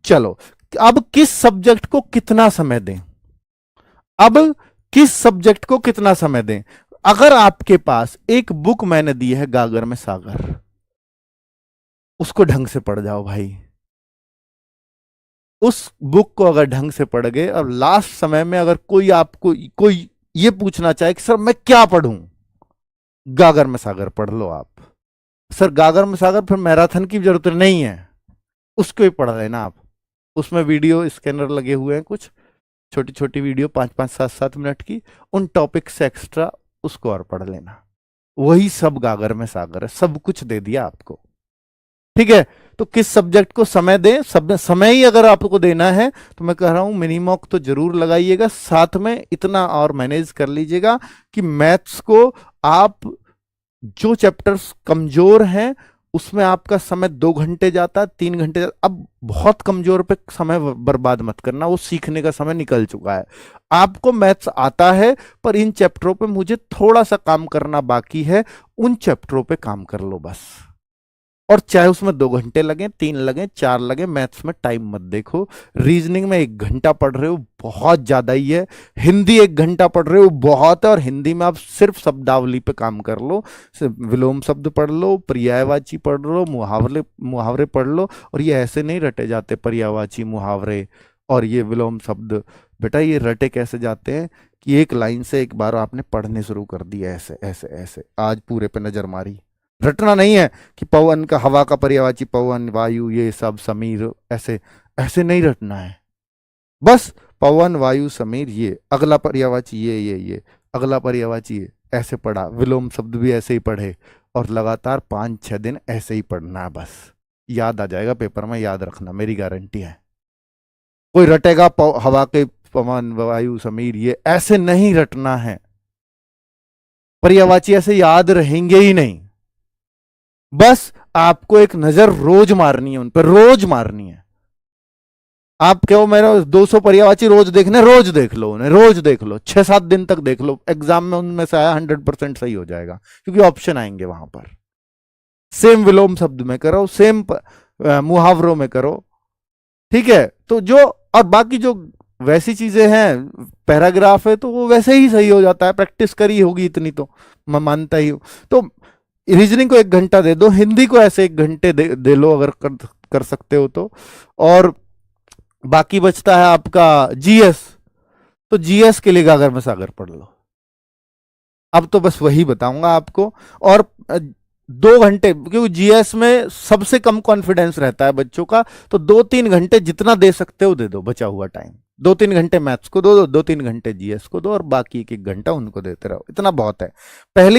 चलो, अब किस सब्जेक्ट को कितना समय दें, अब किस सब्जेक्ट को कितना समय दें। अगर आपके पास एक बुक मैंने दी है गागर में सागर, उसको ढंग से पढ़ जाओ भाई। उस बुक को अगर ढंग से पढ़ गए और लास्ट समय में अगर कोई आपको कोई ये पूछना चाहे कि सर मैं क्या पढ़ूं, गागर में सागर पढ़ लो आप। सर गागर में सागर फिर मैराथन की जरूरत नहीं है, उसको ही पढ़ लेना आप। उसमें वीडियो स्कैनर लगे हुए हैं, कुछ छोटी छोटी वीडियो 5-5, 7-7 मिनट की, उन टॉपिक से एक्स्ट्रा उसको और पढ़ लेना। वही सब गागर में सागर है, सब कुछ दे दिया आपको। ठीक है, तो किस सब्जेक्ट को समय दें, समय ही अगर आपको देना है तो मैं कह रहा हूं मिनीमॉक तो जरूर लगाइएगा, साथ में इतना और मैनेज कर लीजिएगा कि मैथ्स को आप जो चैप्टर्स कमजोर हैं उसमें आपका समय 2 घंटे जाता, 3 घंटे जाता, अब बहुत कमजोर पे समय बर्बाद मत करना, वो सीखने का समय निकल चुका है। आपको मैथ्स आता है पर इन चैप्टरों पे मुझे थोड़ा सा काम करना बाकी है, उन चैप्टरों पे काम कर लो बस। और चाहे उसमें 2 घंटे लगे, 3 लगे, 4 लगे, मैथ्स में टाइम मत देखो। रीजनिंग में 1 घंटा पढ़ रहे हो बहुत ज्यादा ही है, हिंदी 1 घंटा पढ़ रहे हो बहुत है, और हिंदी में आप सिर्फ शब्दावली पे काम कर लो, विलोम शब्द पढ़ लो, पर्यायवाची पढ़ लो, मुहावरे मुहावरे पढ़ लो। और ये ऐसे नहीं रटे जाते पर्यायवाची, मुहावरे और ये विलोम शब्द, बेटा ये रटे कैसे जाते हैं कि एक लाइन से एक बार आपने पढ़ने शुरू कर दिया ऐसे ऐसे ऐसे, आज पूरे पे नजर मारी। रटना नहीं है कि पवन का, हवा का पर्यायवाची पवन, वायु, ये सब, समीर, ऐसे ऐसे नहीं रटना है। बस पवन, वायु, समीर, ये अगला पर्यायवाची, ये अगला पर्यायवाची, ये ऐसे पढ़ा, विलोम शब्द भी ऐसे ही पढ़े, और लगातार 5-6 दिन ऐसे ही पढ़ना है। बस याद आ जाएगा पेपर में, याद रखना, मेरी गारंटी है। कोई रटेगा हवा के, पवन, वायु, समीर, ये ऐसे नहीं रटना है। पर्यायवाची ऐसे याद रहेंगे ही नहीं। बस आपको एक नजर रोज मारनी है उन पर, रोज मारनी है। आप क्यों, मेरा 200 पर्यायवाची रोज देखने, रोज देख लो उन्हें, रोज देख लो, 6-7 दिन तक देख लो, एग्जाम में उनमें से आया 100% सही हो जाएगा, क्योंकि ऑप्शन आएंगे वहां पर। सेम विलोम शब्द में करो, सेम मुहावरों में करो। ठीक है, तो जो और बाकी जो वैसी चीजें हैं, पैराग्राफ है तो वो वैसे ही सही हो जाता है, प्रैक्टिस करी होगी इतनी तो मैं मानता ही हूं। तो रीजनिंग को 1 घंटा दे दो, हिंदी को ऐसे 1 घंटे दे लो अगर कर सकते हो तो। और बाकी बचता है आपका जीएस, तो जीएस के लिए गागर में सागर पढ़ लो। अब तो बस वही बताऊंगा आपको। और 2 घंटे, क्योंकि जीएस में सबसे कम कॉन्फिडेंस रहता है बच्चों का, तो 2-3 घंटे जितना दे सकते हो दे दो, बचा हुआ टाइम 2-3 घंटे मैथ्स को दो, 2-3 घंटे जीएस को दो, और बाकी 1-1 घंटा उनको देते रहो, इतना बहुत है। पहली